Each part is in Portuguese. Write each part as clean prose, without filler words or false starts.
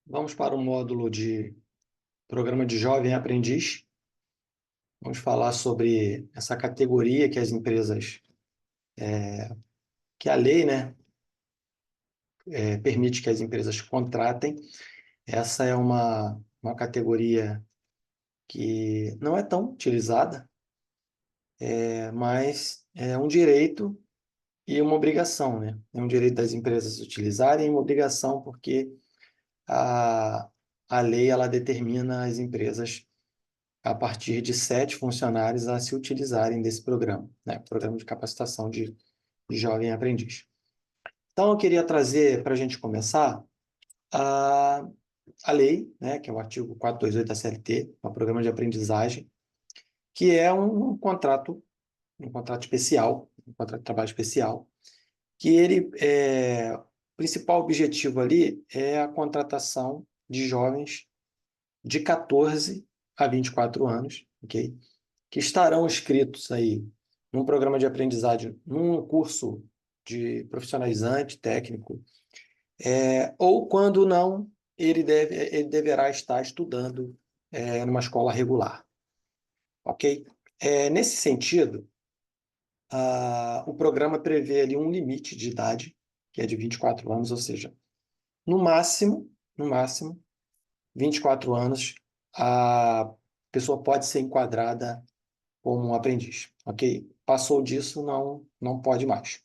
Vamos para o módulo de Programa de Jovem Aprendiz. Vamos falar sobre essa categoria que as empresas, que a lei, né, permite que as empresas contratem. Essa é uma categoria que não é tão utilizada, mas é um direito e uma obrigação, né? É um direito das empresas utilizarem e uma obrigação porque a, a lei ela determina as empresas a partir de 7 funcionários a se utilizarem desse programa, né? Programa de capacitação de jovem aprendiz. Então, eu queria trazer, para a gente começar, a, a lei, né, que é o artigo 428 da CLT, o Programa de Aprendizagem, que é um contrato especial, um contrato de trabalho especial, que o principal objetivo ali é a contratação de jovens de 14 a 24 anos, ok? Que estarão inscritos aí num programa de aprendizagem, num curso de profissionalizante, técnico, ou quando não, ele deverá estar estudando numa escola regular, ok? Nesse sentido, o programa prevê ali um limite de idade, que é de 24 anos, ou seja, no máximo, 24 anos, a pessoa pode ser enquadrada como um aprendiz, ok? Passou disso, não pode mais.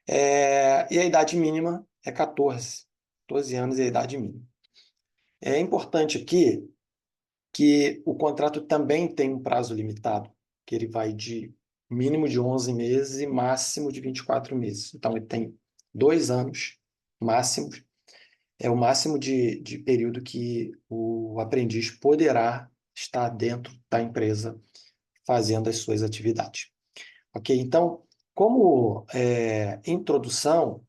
E a idade mínima é 14 anos é a idade mínima. É importante aqui que o contrato também tem um prazo limitado, que ele vai de mínimo de 11 meses e máximo de 24 meses. Então, ele tem 2 anos máximos, é o máximo de período que o aprendiz poderá estar dentro da empresa fazendo as suas atividades. Ok? Então, como introdução,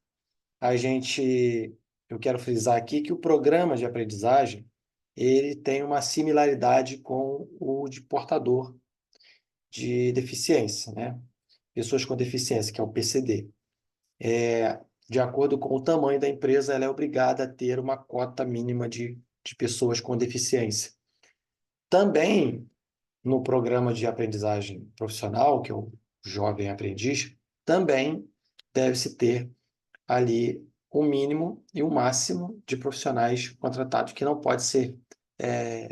eu quero frisar aqui que o programa de aprendizagem ele tem uma similaridade com o de portador de deficiência, né? Pessoas com deficiência, que é o PCD. De acordo com o tamanho da empresa, ela é obrigada a ter uma cota mínima de pessoas com deficiência. Também no programa de aprendizagem profissional, que é o Jovem Aprendiz, também deve-se ter ali o mínimo e o máximo de profissionais contratados, que não pode ser,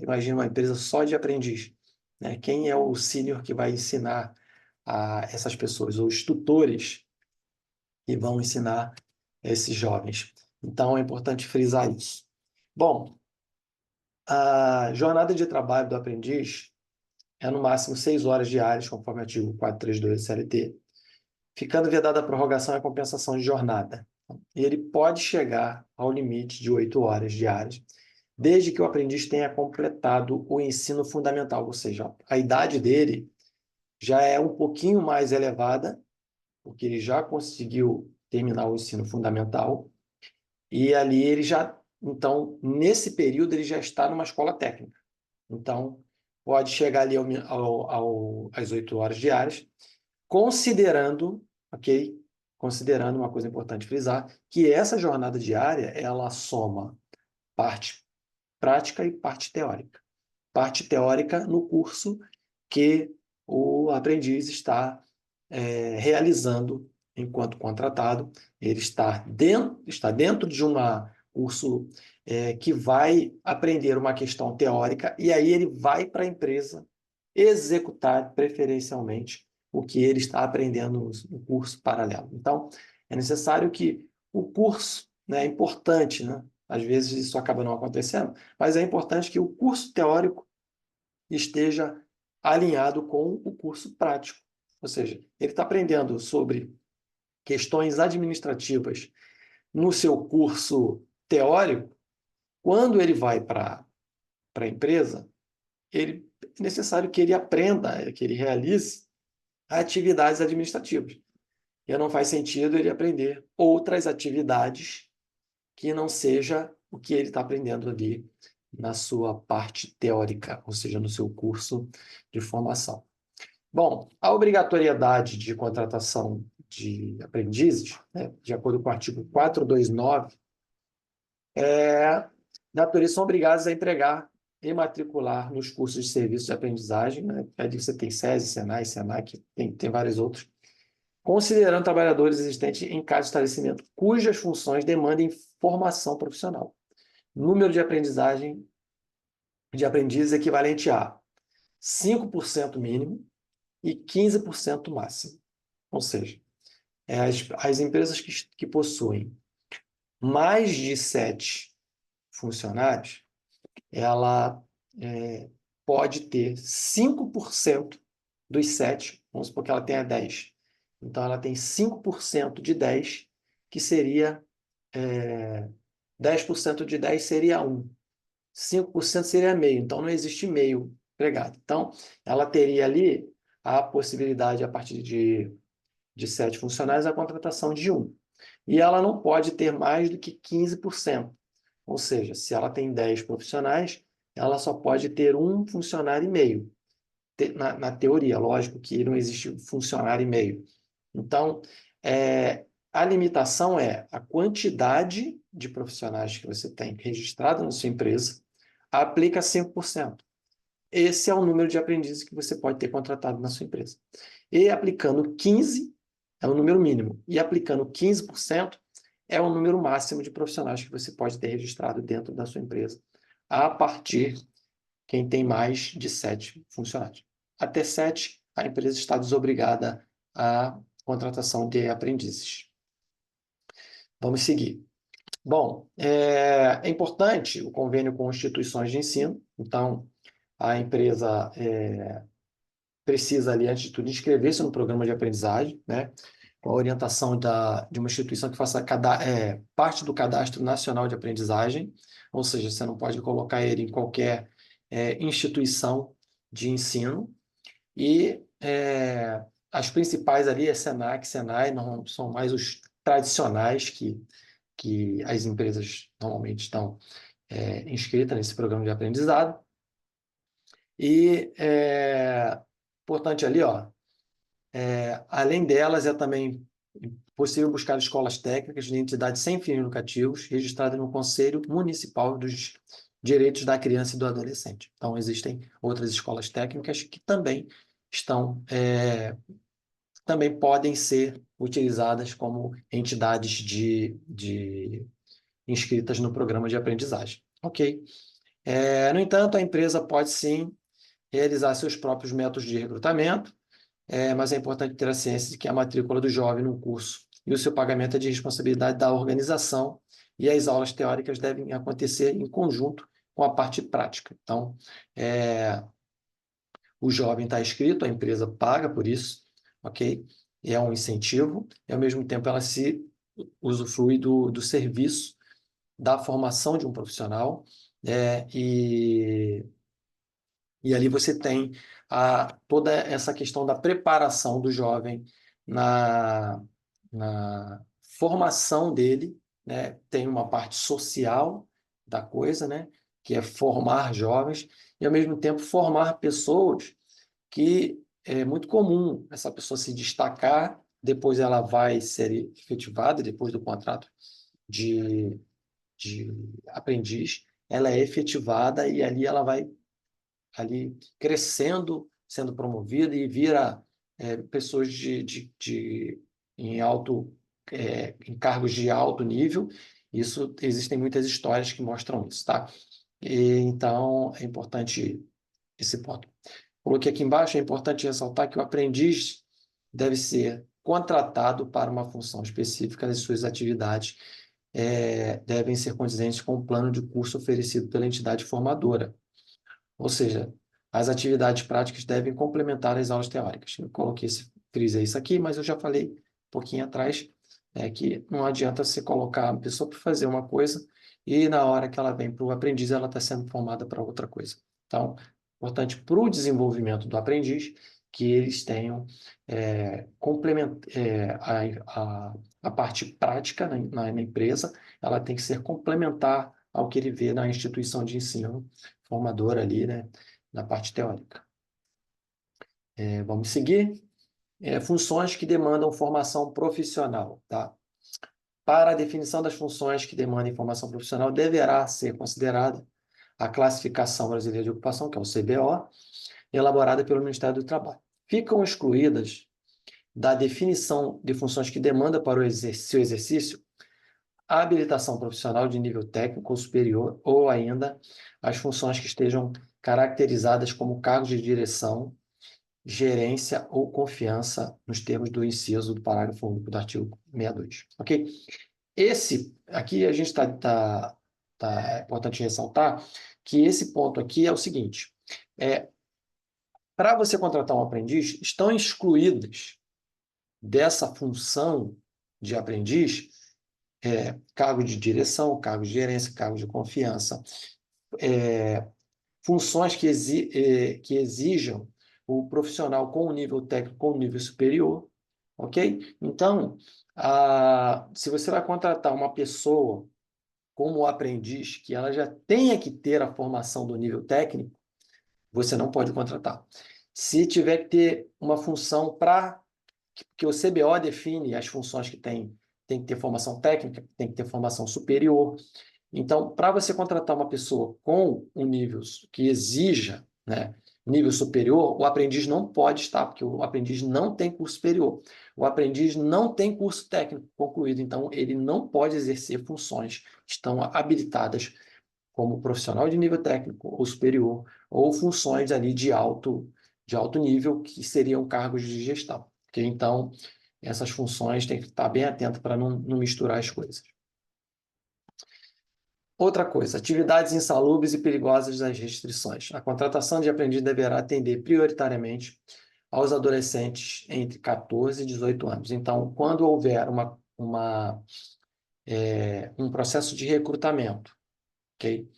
imagina uma empresa só de aprendiz, né? Quem é o sênior que vai ensinar a essas pessoas, ou os tutores que vão ensinar esses jovens? Então, é importante frisar isso. Bom, a jornada de trabalho do aprendiz é no máximo 6 horas diárias, conforme o artigo 432 da CLT, ficando vedada a prorrogação e a compensação de jornada. E ele pode chegar ao limite de 8 horas diárias, desde que o aprendiz tenha completado o ensino fundamental, ou seja, a idade dele já é um pouquinho mais elevada, porque ele já conseguiu terminar o ensino fundamental, e ali então, nesse período, ele já está numa escola técnica. Então, pode chegar ali às 8 horas diárias, considerando, ok? Considerando uma coisa importante frisar, que essa jornada diária, ela soma parte prática e parte teórica. Parte teórica no curso que o aprendiz realizando enquanto contratado, ele está dentro de um curso que vai aprender uma questão teórica e aí ele vai para a empresa executar preferencialmente o que ele está aprendendo no curso paralelo. Então, é necessário que o curso, né, é importante, né? Às vezes isso acaba não acontecendo, mas é importante que o curso teórico esteja alinhado com o curso prático. Ou seja, ele está aprendendo sobre questões administrativas no seu curso teórico, quando ele vai para a empresa, é necessário que ele aprenda, que ele realize atividades administrativas. E não faz sentido ele aprender outras atividades que não seja o que ele está aprendendo ali na sua parte teórica, ou seja, no seu curso de formação. Bom, a obrigatoriedade de contratação de aprendizes, né, de acordo com o artigo 429, Natureza são obrigados a empregar e matricular nos cursos de serviços de aprendizagem, né? Ali você tem SESI, SENAI, SENAC, tem vários outros, considerando trabalhadores existentes em cada estabelecimento cujas funções demandem formação profissional. Número de aprendizes equivalente a 5% mínimo e 15% máximo. Ou seja, as empresas que possuem mais de 7 funcionários, ela pode ter 5% dos 7, vamos supor que ela tenha 10. Então, ela tem 5% de 10, que seria 10% de 10 seria 1. 5% seria meio, então não existe meio empregado. Então, ela teria ali a possibilidade, a partir de 7 funcionários, a contratação de 1. E ela não pode ter mais do que 15%. Ou seja, se ela tem 10 profissionais, ela só pode ter um funcionário e meio. Na teoria, lógico que não existe funcionário e meio. Então, a limitação é a quantidade de profissionais que você tem registrado na sua empresa, aplica 5%. Esse é o número de aprendizes que você pode ter contratado na sua empresa. E aplicando 15, é o número mínimo. E aplicando 15%, é o número máximo de profissionais que você pode ter registrado dentro da sua empresa, a partir quem tem mais de 7 funcionários. Até 7, a empresa está desobrigada à contratação de aprendizes. Vamos seguir. Bom, é importante o convênio com instituições de ensino. Então, a empresa precisa ali, antes de tudo, inscrever-se no programa de aprendizagem, né? Com a orientação de uma instituição que faça parte do Cadastro Nacional de Aprendizagem, ou seja, você não pode colocar ele em qualquer instituição de ensino. E as principais ali é SENAC, SENAI, não, são mais os tradicionais que as empresas normalmente estão inscritas nesse programa de aprendizado. E importante ali, ó, além delas, é também possível buscar escolas técnicas de entidades sem fins lucrativos registradas no Conselho Municipal dos Direitos da Criança e do Adolescente. Então, existem outras escolas técnicas que também também podem ser utilizadas como entidades inscritas no programa de aprendizagem. Ok. No entanto, a empresa pode sim realizar seus próprios métodos de recrutamento, mas é importante ter a ciência de que a matrícula do jovem no curso e o seu pagamento é de responsabilidade da organização e as aulas teóricas devem acontecer em conjunto com a parte prática. Então, o jovem está inscrito, a empresa paga por isso, ok? É um incentivo, e ao mesmo tempo ela se usufrui do serviço, da formação de um profissional, e ali você tem toda essa questão da preparação do jovem na formação dele, né? Tem uma parte social da coisa, né? Que é formar jovens, e ao mesmo tempo formar pessoas que é muito comum essa pessoa se destacar, depois ela vai ser efetivada, depois do contrato de aprendiz, ela é efetivada e ali ela vai ali crescendo, sendo promovida e vira pessoas em cargos de alto nível. Isso existem muitas histórias que mostram isso, tá? Então é importante esse ponto. Coloquei aqui embaixo, é importante ressaltar que o aprendiz deve ser contratado para uma função específica e suas atividades devem ser condizentes com o plano de curso oferecido pela entidade formadora. Ou seja, as atividades práticas devem complementar as aulas teóricas. Eu coloquei frisei isso aqui, mas eu já falei um pouquinho atrás que não adianta você colocar a pessoa para fazer uma coisa e na hora que ela vem para o aprendiz, ela está sendo formada para outra coisa. Então, importante para o desenvolvimento do aprendiz que eles tenham a parte prática na empresa, ela tem que ser complementar ao que ele vê na instituição de ensino formadora ali, né, na parte teórica. Vamos seguir. Funções que demandam formação profissional, tá? Para a definição das funções que demandam informação profissional, deverá ser considerada a Classificação Brasileira de Ocupação, que é o CBO, elaborada pelo Ministério do Trabalho. Ficam excluídas da definição de funções que demanda para o seu exercício a habilitação profissional de nível técnico ou superior, ou ainda as funções que estejam caracterizadas como cargos de direção, gerência ou confiança, nos termos do inciso do parágrafo único do artigo 62. Ok? Aqui a gente é importante ressaltar que esse ponto aqui é o seguinte, para você contratar um aprendiz, estão excluídas dessa função de aprendiz cargo de direção, cargo de gerência, cargo de confiança, funções que exijam o profissional com um nível técnico, com um nível superior, ok? Então, se você vai contratar uma pessoa como aprendiz, que ela já tenha que ter a formação do nível técnico, você não pode contratar. Se tiver que ter uma função que o CBO define as funções que tem que ter formação técnica, tem que ter formação superior. Então, para você contratar uma pessoa com um nível que exija, né, nível superior, o aprendiz não pode estar, porque o aprendiz não tem curso superior. O aprendiz não tem curso técnico concluído, então ele não pode exercer funções que estão habilitadas como profissional de nível técnico ou superior, ou funções ali de alto nível, que seriam cargos de gestão. Okay? Então, essas funções tem que estar bem atento para não misturar as coisas. Outra coisa, atividades insalubres e perigosas das restrições. A contratação de aprendiz deverá atender prioritariamente aos adolescentes entre 14 e 18 anos. Então, quando houver um processo de recrutamento, ok?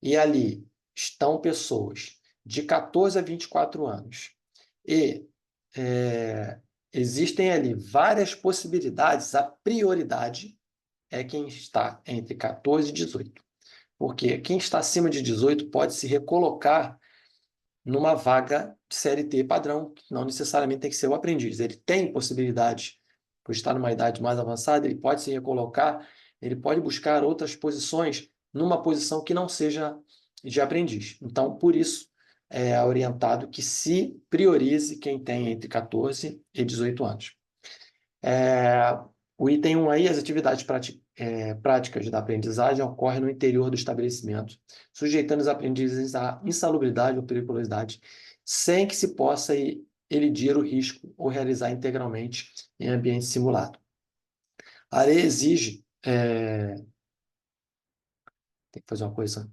E ali estão pessoas de 14 a 24 anos e existem ali várias possibilidades, a prioridade é quem está entre 14 e 18. Porque quem está acima de 18 pode se recolocar numa vaga de CLT padrão, que não necessariamente tem que ser o aprendiz. Ele tem possibilidade, por estar numa idade mais avançada, ele pode se recolocar, ele pode buscar outras posições numa posição que não seja de aprendiz. Então, por isso, é orientado que se priorize quem tem entre 14 e 18 anos. O item 1 aí, as atividades práticas da aprendizagem ocorrem no interior do estabelecimento, sujeitando os aprendizes à insalubridade ou periculosidade, sem que se possa elidir o risco ou realizar integralmente em ambiente simulado. A lei exige... tem que fazer uma coisa.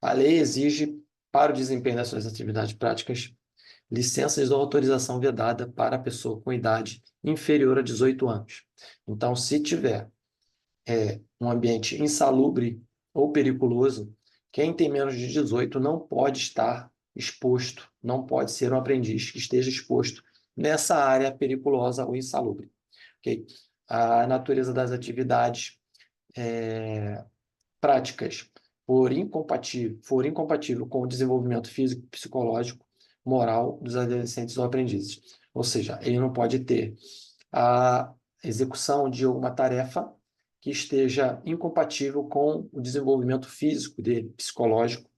A lei exige, para o desempenho das suas atividades práticas, licenças ou autorização vedada para a pessoa com idade inferior a 18 anos. Então, se tiver um ambiente insalubre ou periculoso, quem tem menos de 18 não pode estar exposto, não pode ser um aprendiz que esteja exposto nessa área periculosa ou insalubre. Okay? A natureza das atividades práticas for incompatível com o desenvolvimento físico, psicológico, moral dos adolescentes ou aprendizes. Ou seja, ele não pode ter a execução de uma tarefa que esteja incompatível com o desenvolvimento físico dele, psicológico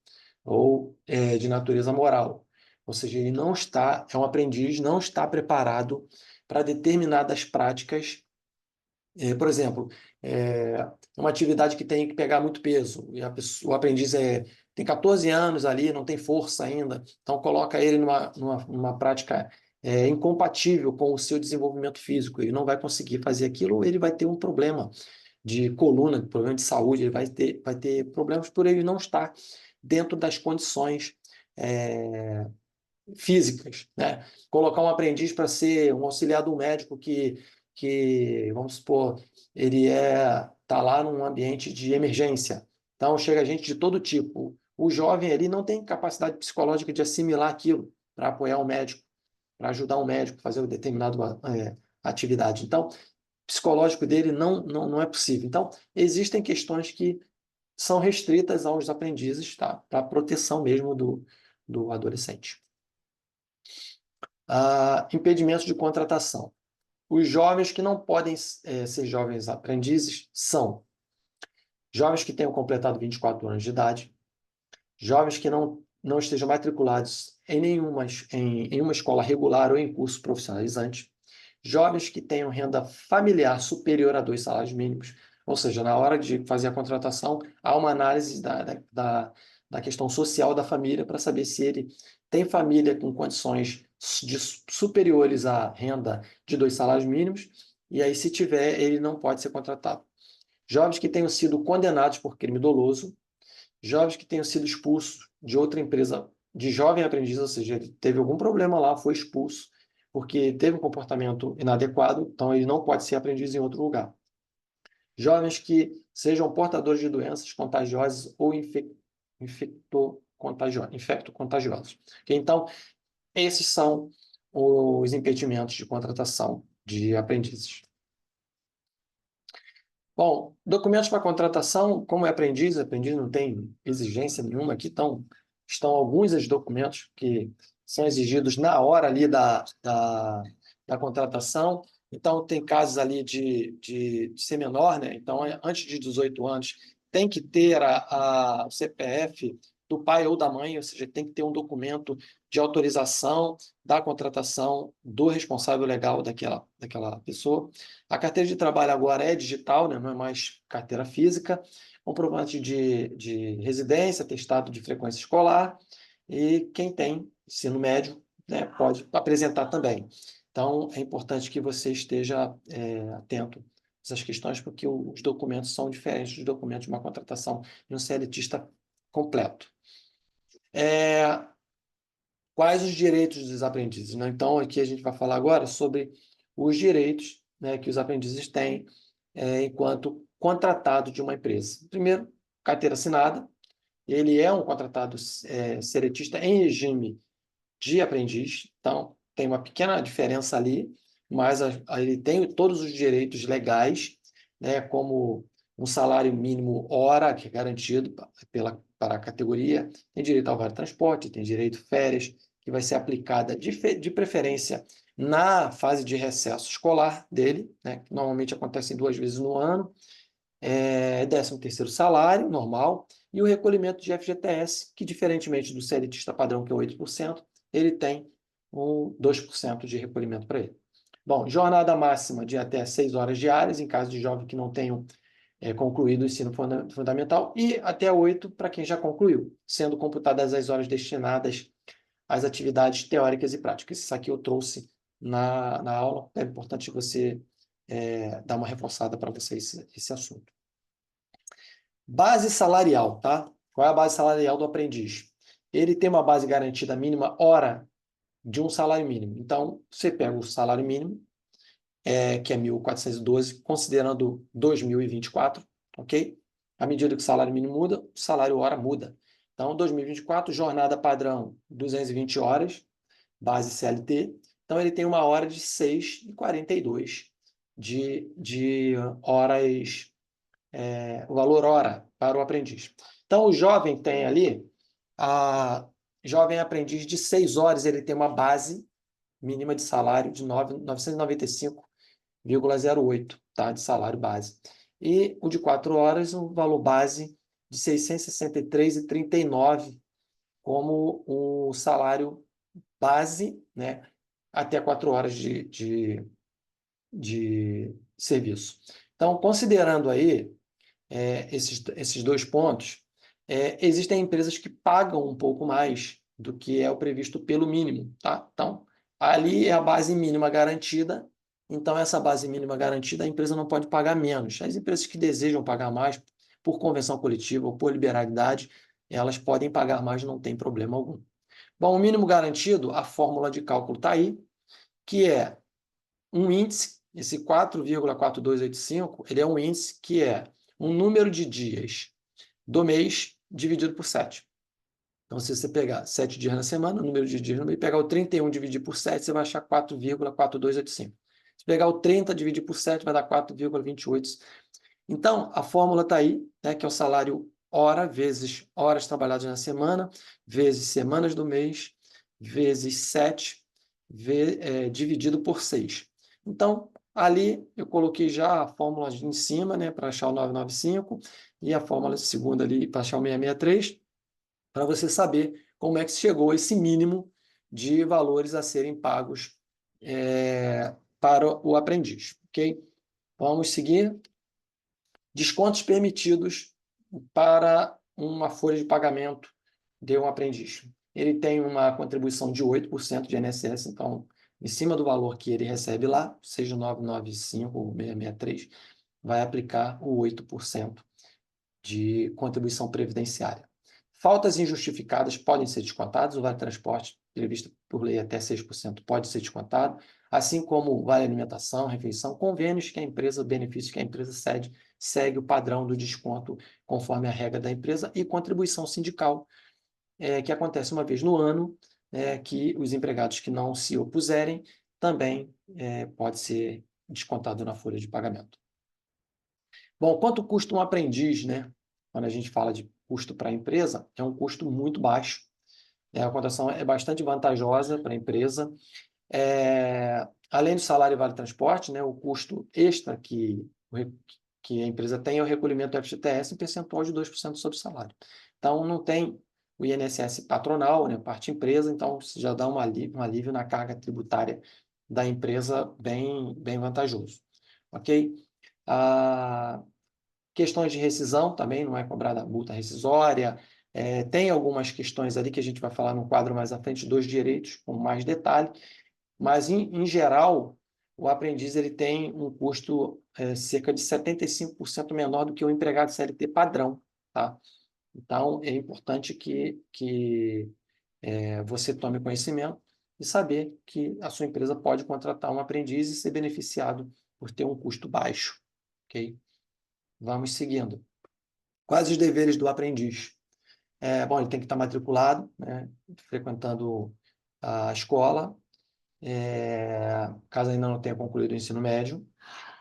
ou de natureza moral. Ou seja, ele não está, é um aprendiz, não está preparado para determinadas práticas. Por exemplo, uma atividade que tem que pegar muito peso, e o aprendiz tem 14 anos ali, não tem força ainda, então coloca ele numa prática incompatível com o seu desenvolvimento físico, ele não vai conseguir fazer aquilo, ele vai ter um problema de coluna, problema de saúde, ele vai ter problemas por ele não estar dentro das condições físicas, né? Colocar um aprendiz para ser um auxiliar do médico vamos supor, ele tá lá num ambiente de emergência. Então, chega gente de todo tipo. O jovem ali não tem capacidade psicológica de assimilar aquilo para apoiar o médico, para ajudar o médico a fazer uma determinada atividade. Então, o psicológico dele não é possível. Então, existem questões que são restritas aos aprendizes, tá? Para a proteção mesmo do adolescente. Impedimentos de contratação. Os jovens que não podem ser jovens aprendizes são jovens que tenham completado 24 anos de idade, jovens que não estejam matriculados em uma escola regular ou em curso profissionalizante, jovens que tenham renda familiar superior a 2 salários mínimos, ou seja, na hora de fazer a contratação, há uma análise da questão social da família para saber se ele tem família com condições superiores à renda de 2 salários mínimos, e aí, se tiver, ele não pode ser contratado. Jovens que tenham sido condenados por crime doloso, jovens que tenham sido expulsos de outra empresa de jovem aprendiz, ou seja, ele teve algum problema lá, foi expulso, porque teve um comportamento inadequado, então ele não pode ser aprendiz em outro lugar. Jovens que sejam portadores de doenças contagiosas ou infecto-contagiosas. Então, esses são os impedimentos de contratação de aprendizes. Bom, documentos para contratação, como é aprendiz não tem exigência nenhuma aqui, estão alguns dos documentos que são exigidos na hora ali da contratação. Então, tem casos ali de ser menor, né? Então, antes de 18 anos, tem que ter o CPF do pai ou da mãe, ou seja, tem que ter um documento de autorização da contratação do responsável legal daquela pessoa. A carteira de trabalho agora é digital, né? Não é mais carteira física, comprovante de residência, atestado de frequência escolar, e quem tem ensino médio, né, pode apresentar também. Então, é importante que você esteja atento a essas questões, porque os documentos são diferentes dos documentos de uma contratação de um CLTista completo. Quais os direitos dos aprendizes, né? Então, aqui a gente vai falar agora sobre os direitos, né, que os aprendizes têm enquanto contratado de uma empresa. Primeiro, carteira assinada. Ele é um contratado seletista em regime de aprendiz, então tem uma pequena diferença ali, mas ele tem todos os direitos legais, né, como um salário mínimo hora, que é garantido para a categoria, tem direito ao vale transporte, tem direito a férias, que vai ser aplicada de preferência na fase de recesso escolar dele, né, que normalmente acontece 2 vezes no ano, 13º salário normal, e o recolhimento de FGTS, que diferentemente do CLTista padrão, que é 8%, ele tem 2% de recolhimento para ele. Bom, jornada máxima de até 6 horas diárias, em caso de jovem que não tenham concluído o ensino fundamental, e até 8 para quem já concluiu, sendo computadas as horas destinadas às atividades teóricas e práticas. Isso aqui eu trouxe na aula, é importante você dar uma reforçada para vocês esse assunto. Base salarial, tá? Qual é a base salarial do aprendiz? Ele tem uma base garantida mínima hora de um salário mínimo. Então, você pega o salário mínimo, que é 1.412, considerando 2024, ok? À medida que o salário mínimo muda, o salário hora muda. Então, 2024, jornada padrão, 220 horas, base CLT. Então, ele tem uma hora de 6,42 de horas, o valor hora para o aprendiz. Então, o jovem tem ali, a jovem aprendiz de 6 horas, ele tem uma base mínima de salário de 995,08, tá? De salário base. E o de 4 horas, um valor base de 663,39 como o salário base, né? Até 4 horas de serviço. Então, considerando aí esses 2 pontos, existem empresas que pagam um pouco mais do que é o previsto pelo mínimo, tá? Então, ali é a base mínima garantida, então essa base mínima garantida a empresa não pode pagar menos. As empresas que desejam pagar mais por convenção coletiva ou por liberalidade, elas podem pagar mais, não tem problema algum. Bom, o mínimo garantido, a fórmula de cálculo está aí, que é um índice, esse 4,4285, ele é um índice que é um número de dias do mês dividido por 7. Então, se você pegar 7 dias na semana, o número de dias no mês, pegar o 31 e dividir por 7, você vai achar 4,4285. Se pegar o 30 e dividir por 7, vai dar 4,28. Então, a fórmula está aí, né, que é o salário hora vezes horas trabalhadas na semana, vezes semanas do mês, vezes 7, dividido por 6. Então, Ali eu coloquei já a fórmula em cima, né, para achar o 995 e a fórmula segunda ali para achar o 663, para você saber como é que se chegou a esse mínimo de valores a serem pagos para o aprendiz, ok? Vamos seguir. Descontos permitidos para uma folha de pagamento de um aprendiz. Ele tem uma contribuição de 8% de INSS, então, em cima do valor que ele recebe lá, seja 995 ou 663, vai aplicar o 8% de contribuição previdenciária. Faltas injustificadas podem ser descontadas, o vale transporte previsto por lei até 6% pode ser descontado, assim como vale alimentação, refeição, convênios que a empresa, benefícios que a empresa cede, segue o padrão do desconto conforme a regra da empresa, e contribuição sindical, que acontece uma vez no ano, que os empregados que não se opuserem também pode ser descontado na folha de pagamento. Bom, quanto custa um aprendiz, né? Quando a gente fala de custo para a empresa, é um custo muito baixo. A condição é bastante vantajosa para a empresa. Além do salário e vale transporte, né, o custo extra que a empresa tem é o recolhimento do FGTS em percentual de 2% sobre o salário. Então, não tem o INSS patronal, né, parte empresa, então isso já dá um alívio na carga tributária da empresa bem, bem vantajoso. Ok? Questões de rescisão também, não é cobrada multa rescisória. Tem algumas questões ali que a gente vai falar no quadro mais à frente dos direitos, com mais detalhe, mas, em geral, o aprendiz ele tem um custo cerca de 75% menor do que o empregado CLT padrão. Tá? Então, é importante que você tome conhecimento e saber que a sua empresa pode contratar um aprendiz e ser beneficiado por ter um custo baixo. Ok? Vamos seguindo. Quais os deveres do aprendiz? Bom, ele tem que estar matriculado, né, frequentando a escola, caso ainda não tenha concluído o ensino médio,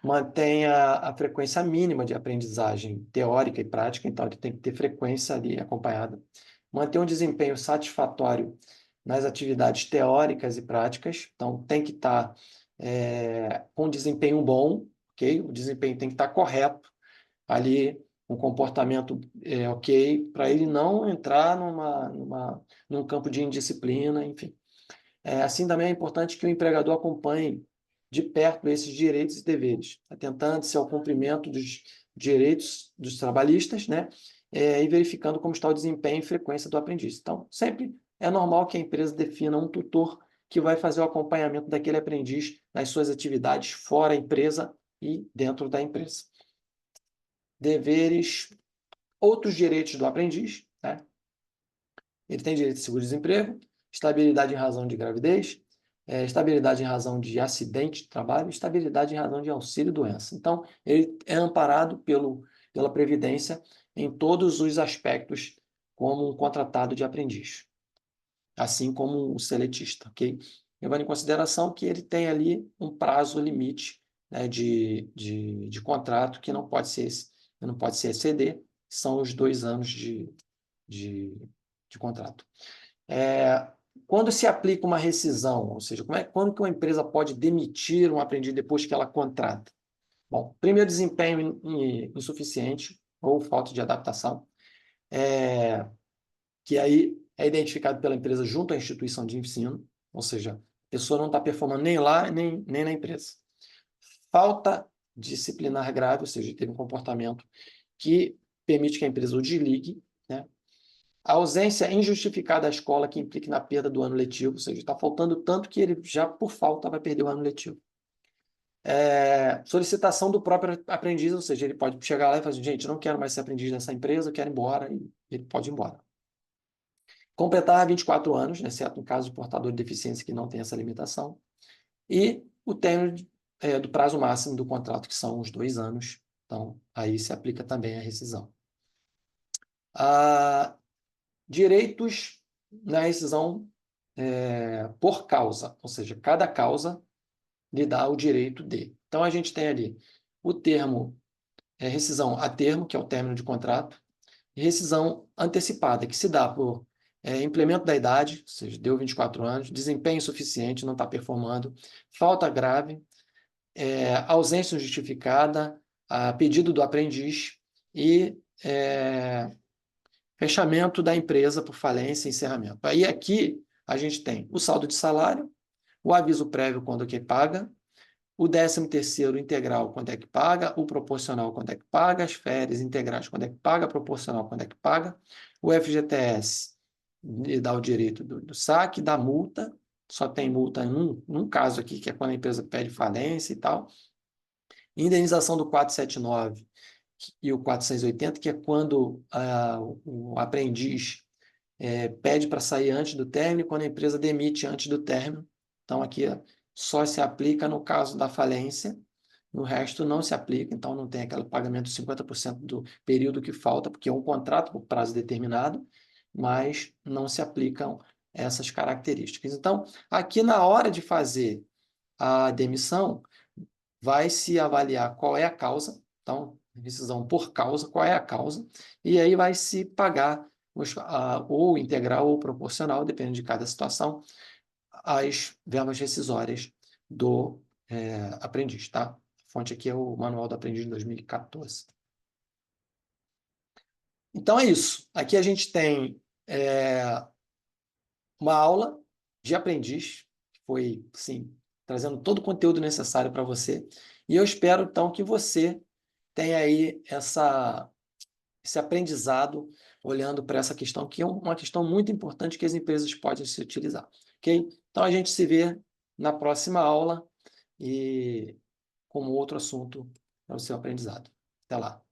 mantenha a frequência mínima de aprendizagem teórica e prática, então ele tem que ter frequência ali acompanhada, manter um desempenho satisfatório nas atividades teóricas e práticas, então tem que estar com desempenho bom, ok? O desempenho tem que estar correto ali, um comportamento ok, para ele não entrar num campo de indisciplina, enfim. Assim, também é importante que o empregador acompanhe de perto esses direitos e deveres, atentando-se ao cumprimento dos direitos dos trabalhistas, né? E verificando como está o desempenho e frequência do aprendiz. Então, sempre é normal que a empresa defina um tutor que vai fazer o acompanhamento daquele aprendiz nas suas atividades fora da empresa e dentro da empresa. Deveres, outros direitos do aprendiz, né? Ele tem direito de seguro-desemprego, estabilidade em razão de gravidez, estabilidade em razão de acidente de trabalho, estabilidade em razão de auxílio-doença. Então, ele é amparado pela Previdência em todos os aspectos como um contratado de aprendiz, assim como o seletista, ok? Levando em consideração que ele tem ali um prazo limite, né, de contrato que não pode se exceder, que são os 2 anos de contrato. Quando se aplica uma rescisão, ou seja, quando que uma empresa pode demitir um aprendiz depois que ela contrata? Bom, primeiro, desempenho insuficiente ou falta de adaptação, que aí é identificado pela empresa junto à instituição de ensino, ou seja, a pessoa não está performando nem lá, nem na empresa. Falta disciplinar grave, ou seja, teve um comportamento que permite que a empresa o desligue, né? A ausência injustificada da escola que implique na perda do ano letivo, ou seja, está faltando tanto que ele já, por falta, vai perder o ano letivo. Solicitação do próprio aprendiz, ou seja, ele pode chegar lá e falar assim, gente, eu não quero mais ser aprendiz nessa empresa, eu quero ir embora, e ele pode ir embora. Completar 24 anos, exceto no caso de portador de deficiência que não tem essa limitação. E o término do prazo máximo do contrato, que são os 2 anos. Então, aí se aplica também a rescisão. Direitos na rescisão por causa, ou seja, cada causa lhe dá o direito de. Então, a gente tem ali o termo rescisão a termo, que é o término de contrato, e rescisão antecipada, que se dá por implemento da idade, ou seja, deu 24 anos, desempenho insuficiente, não está performando, falta grave, ausência justificada, pedido do aprendiz e fechamento da empresa por falência e encerramento. Aí aqui a gente tem o saldo de salário, o aviso prévio quando é que paga, o 13º integral quando é que paga, o proporcional quando é que paga, as férias integrais quando é que paga, proporcional quando é que paga, o FGTS dá o direito do saque, da multa, só tem multa num caso aqui, que é quando a empresa pede falência e tal, indenização do 479 e o 480, que é quando o aprendiz pede para sair antes do término, quando a empresa demite antes do término. Então, aqui só se aplica no caso da falência, no resto não se aplica, então não tem aquele pagamento de 50% do período que falta, porque é um contrato por prazo determinado, mas não se aplicam essas características. Então, aqui na hora de fazer a demissão, vai se avaliar qual é a causa, então, rescisão por causa, qual é a causa, e aí vai se pagar ou integral ou proporcional, dependendo de cada situação, as verbas rescisórias do aprendiz, tá? A fonte aqui é o Manual do Aprendiz de 2014. Então é isso. Aqui a gente tem uma aula de aprendiz, que foi, sim, trazendo todo o conteúdo necessário para você, e eu espero, então, que você tenha aí esse aprendizado olhando para essa questão, que é uma questão muito importante que as empresas podem se utilizar, ok? Então, a gente se vê na próxima aula e com outro assunto para o seu aprendizado. Até lá!